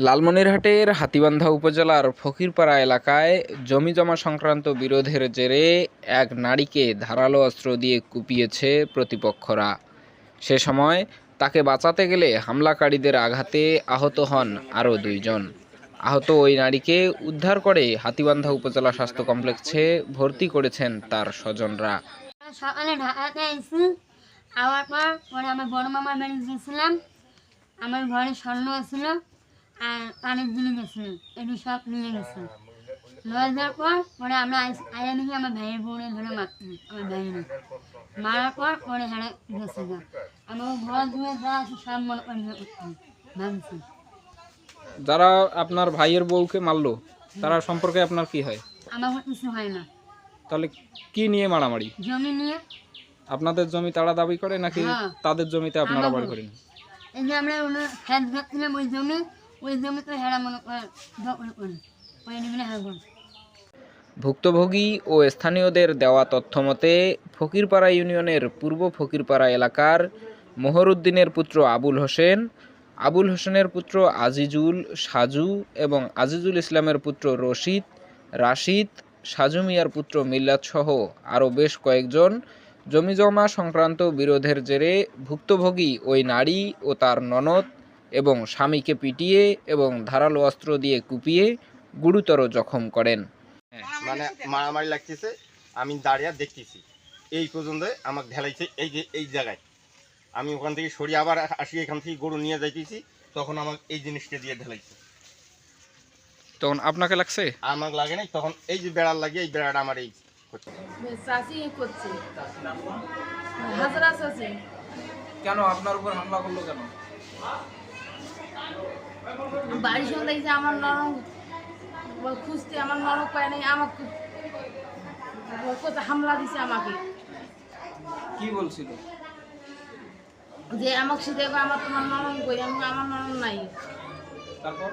লালমনিরহাটের হাতীবান্ধা উপজেলার ফকিরপাড়া এলাকায় জমিজমা সংক্রান্ত বিরোধের জেরে এক নারীকে ধারালো অস্ত্র দিয়ে কুপিয়েছে প্রতিপক্ষরা। সে সময় তাকে বাঁচাতে গেলে হামলাকারীদের আঘাতে আহত হন আরও দুইজন। আহত ওই নারীকে উদ্ধার করে হাতীবান্ধা উপজেলা স্বাস্থ্য কমপ্লেক্সে ভর্তি করেছেন তার স্বজনরা। সকালে ঢাকাতে আইসি, আবার পরে আমার বড় মামার বাড়ি গেছিলাম। আমার ঘরে স্বর্ণ ছিল আর কানের জিনিস গেছিল, এটি সব নিয়ে গেছে। লয়ে যাওয়ার পরে আমরা আয়া দেখি আমার ভাইয়ের বোনে ধরে মারছি, আমার ভাইয়ের মারার পর পরে হারে গেছে না। আমার ঘর ধুয়ে যা আছে সব মনে করি ভাবছি। যারা আপনার ভাইয়ের বউকে মারলো তারা সম্পর্কে আপনার কি হয়? আমার কিছু হয় না। তাহলে কি নিয়ে মারামারি? জমি নিয়ে। আপনাদের জমি তারা দাবি করে নাকি তাদের জমিতে আপনারা বাড়ি করেন? এই যে আমরা খেত ঘাটছিলাম ওই জমিতে হেরা মনে করি ওই নিয়ে হাগল। ভুক্তভোগী ও স্থানীয়দের দেওয়া তথ্য মতে ফকিরপাড়া ইউনিয়নের পূর্ব ফকিরপাড়া এলাকার মোহরউদ্দিনের পুত্র আবুল হোসেন, আবুল হোসেনের পুত্র আজিজুল, সাজু এবং আজিজুল ইসলামের পুত্র রশিদ, রাশিদ, সাজু মিয়ার পুত্র মিল্লাত সহ আরও বেশ কয়েকজন জমিজমা সংক্রান্ত বিরোধের জেরে ভুক্তভোগী ওই নারী ও তার ননদ এবং স্বামীকে পিটিয়ে এবং ধারালো অস্ত্র দিয়ে কুপিয়ে গুরুতর জখম করেন। মানে মারামারি লাগতেছে, আমি দাঁড়িয়ে দেখতেছি, এই পর্যন্ত আমাকে ঢেলাইছে এই জায়গায়। আমি ওখান থেকে সরিয়ে আবার আসি, এখান থেকে গরু নিয়ে যাইতেছি, তখন আমাকে এই জিনিসটা দিয়ে ঢেলাইছে। তখন আপনাকে লাগছে? আমাকে লাগে নাই, তখন এই যে বেড়ার লাগে, এই বেড়াটা আমার এই কেন আপনার উপর হামলা করলো কেন? বাড়ির সঙ্গে যে আমার নরম খুঁজতে আমার নরম পায় নাই, আমাকে হামলা দিছে। আমাকে কি বলছিল? যে আমাকে সে দেবে, আমার তোমার নরম কই, আমার নরম নাই। তারপর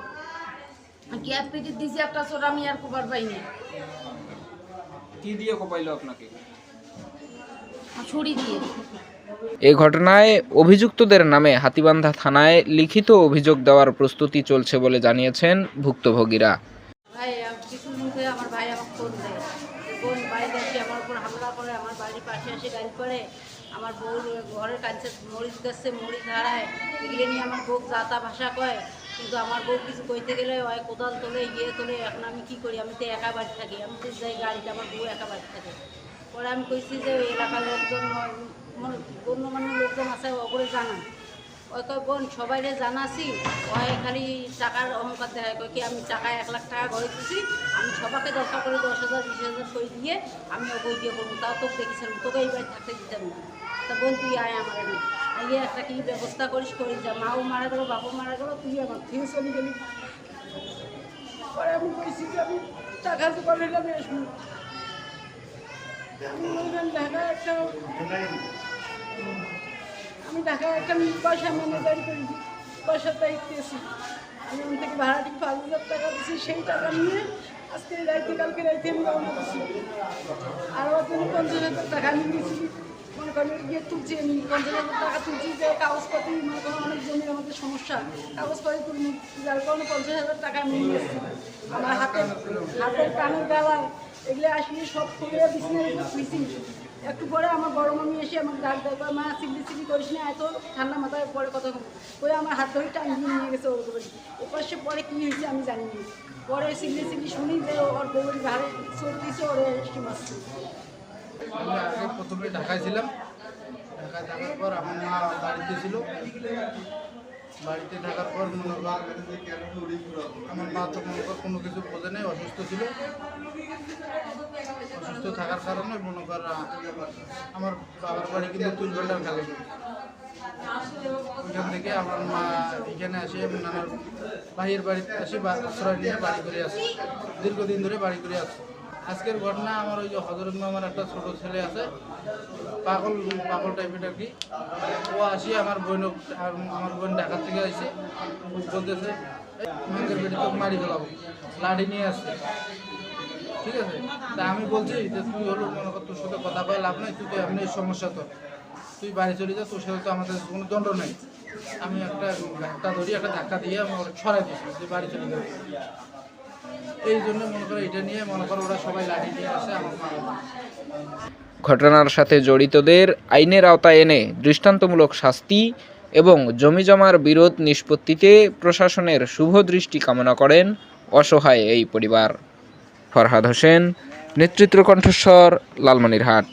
গ্যাপ পেটে দিছে একটা ছোট, আমি আর কোপার পাইনি। কি দিয়ে কোপাইলো আপনাকে? ছুরি দিয়ে। এই ঘটনায় অভিযুক্তদের নামে হাতীবান্ধা থানায় লিখিত অভিযোগ দেওয়ার প্রস্তুতি চলছে বলে জানিয়েছেন ভুক্তভোগীরা। ভাই কিছুদিন ধরে আমার ভাই আমাকে ফোন দেয়, বোন বাড়িতে আসে আমার উপর হামলা করে, আমার বাড়ির পাশে এসে গাড়ি করে, আমার বউর ঘরের কাছে মরিচ গাছে মরিচ হারায়, এগুলো নিয়ে আমার বউ যাতা ভাষা কয়। কিন্তু আমার বউ কিছু কইতে গেলে ওই কোদাল তোলে, ইয়ে তোলে। এখন আমি কি করি? আমি তো একা বাড়ি থাকি, আমি তো যাই গাড়িতে, আমার বউ একা বাড়ি থাকে। পরে আমি কইছি যে ওই এলাকার লোকজন, গণ্যমান্য লোকজন আছে, ওপরে জানান। ওই কয় বোন সবাইরে জানাছি, ওই খালি টাকার অহংকার দেখায়। কয় কি আমি টাকা 1 লাখ টাকা ঘরে দিচ্ছি, আমি সবাইকে দরকার করে 10,000 20,000 সই দিয়ে আমি বই দিয়ে করবো, তাও তোকে দেখেছিলাম, তোকে এই বাড়ি থাকতে দিতাম না। তা বোন তুই আয় আমার এনে, ইয়ে একটা কি ব্যবস্থা করিস করে যা। মাও মারা গেলো, বাপও মারা গেলো, তুই আমার থেকে চলে গেলি। পরে আমি কইছি যে আমি টাকা জোগাড় হইলাম আসবো। আমি ঢাকায় একটা পয়সা ম্যানেজার করেছি, পয়সার দায়িত্বে আছি। আমি ওখান থেকে ভাড়া ঠিক 5,000 টাকা দিচ্ছি, সেই টাকা নিয়ে আজকে রাইতে কালকে রাইতে আমি রওনা করছি। আরও 50,000 টাকা আমি নিয়েছি, মনে করেন গিয়ে তুলছি, আমি 50,000 টাকা তুলছি। যে কাগজপাতি মনে করেন অনেক জমির আমাদের সমস্যা, কাগজপাতি তুলি, যার কারণে 50,000 টাকা আমি নিয়েছি। আমার হাতের কানের গালায় এগুলো আসলে সব খুলে বিছানার উপর শুয়েছি। একটু পরে আমার বড় মামি এসে আমার ডাক দেয়, মা সিগলি করিস না, এত ঠান্ডা মাথায় পরে কথা করে আমার হাত ধরে টান দিয়ে নিয়ে গেছে ওর উপরে। এরপর সে পরে কী হয়েছে আমি জানি না। পরে সিগলি শুনি যে ওর বউয়ের ঘাড়ে চোট দিয়েছে, ওরে এসে মারছে। আমি আগে প্রথমে ঢাকায় ছিলাম, ঢাকায় থাকার পর আমার মা বাড়িতে ছিল। বাড়িতে থাকার পর মনে কর আমার মা তো মনে কর কোনো কিছু বোঝে নেই, অসুস্থ ছিল। অসুস্থ থাকার কারণে মনে কর আমার বাবার বাড়ি কিন্তু তুলবেন্ডার খেলা। ওইখান থেকে আমার মা এখানে আসে, নানার ভাইয়ের বাড়িতে আসি, আশ্রয় নিয়ে বাড়ি করে আসে, দীর্ঘদিন ধরে বাড়ি করে আসে। আজকের ঘটনা আমার ওই যে হজরত মামার একটা ছোটো ছেলে আছে, পাগল টাইপের আর কি। ও আসি আমার বোন ঢাকা থেকে আসছে, বলতেছে মাঙ্গের বেটি তো মারি ফেলাবো, লাঠি নিয়ে আসছে। ঠিক আছে, তা আমি বলছি যে তুই হলো মনে কর তোর সাথে কথা বলে লাভ নাই, তুই তো এমনি সমস্যা, তো তুই বাড়ি চলে যা, তোর সাথে তো আমাদের কোনো দণ্ড নেই। আমি একটা ধরি একটা ধাক্কা দিয়ে আমি ওরা ছড়াই দিয়েছি যে বাড়ি চলে যাবে। এই জন্য মনে করো এটা নিয়ে মনে করো ওরা সবাই লাঠি নিয়ে আসে আমার মারা যায়। ঘটনার সাথে জড়িতদের আইনের আওতায় এনে দৃষ্টান্তমূলক শাস্তি এবং জমিজমার বিরোধ নিষ্পত্তিতে প্রশাসনের শুভ দৃষ্টি কামনা করেন অসহায় এই পরিবার। ফরহাদ হোসেন, নেতৃত্ব কণ্ঠস্বর, লালমনিরহাট।